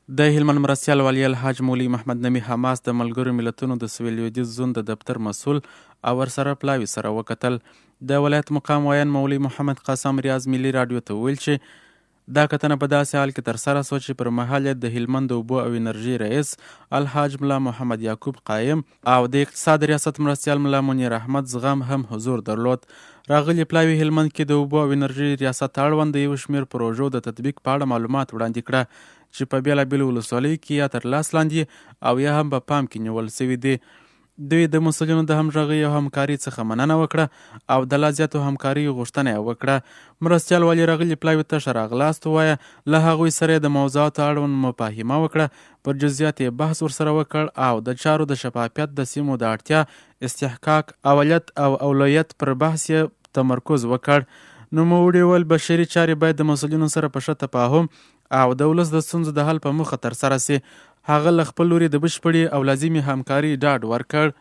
د هلمند مرستیال والي الحاج مولوي محمد نبي حماس د ملګرو ملتونو د سویل لویدیځ زون د دفتر مسؤل او ورسره پلاوي سره وکتل. د ولایت مقام ویان مولوي محمد قاسم ریاض ملي راډیو ته وویل چې دا کتنه په داسې حال کې ترسره شوه چې پر مهال د هلمند د اوبو او انرژي رئیس الحاج ملا محمد یعقوب قایم او د اقتصاد ریاست مرستیال ملا منیر احمد زغم هم حضور درلود. راغلي پلاوي هلمند کې د اوبو او انرژي ریاست اړوند د یو شمېر پروژو د تطبیق په اړه معلومات وړاندې کړه چې په بېلابېلو ولسوالیو کې یا تر لاس لاندې او یا هم په پام کې نیول سوي دي. دوی د مسؤلینو د همغږۍ او همکارۍ څخه مننه وکړه او د لا زیاتو همکارۍ غوښتنه یې وکړه. مرستیال والي راغلي پلاوي ته ښه راغلاست ووایه. له هغوی سره یې د موضوعاتو اړوند مفاهمه وکړه، پر جزئیات یې بحث ورسره وکړ او د چارو د شفافیت، د سیمو د اړتیا، استحقاق، اولیت او اولویت پر بحث یې تمرکز وکړ. نوموړي وویل بشري چارې باید د مسؤلینو سره په ښه تفاهم او د ولس د ستونزو د حل په موخه ترسره سي. هغه له خپل لوري د بشپړې او لازمي همکارۍ ډاډ ورکړ.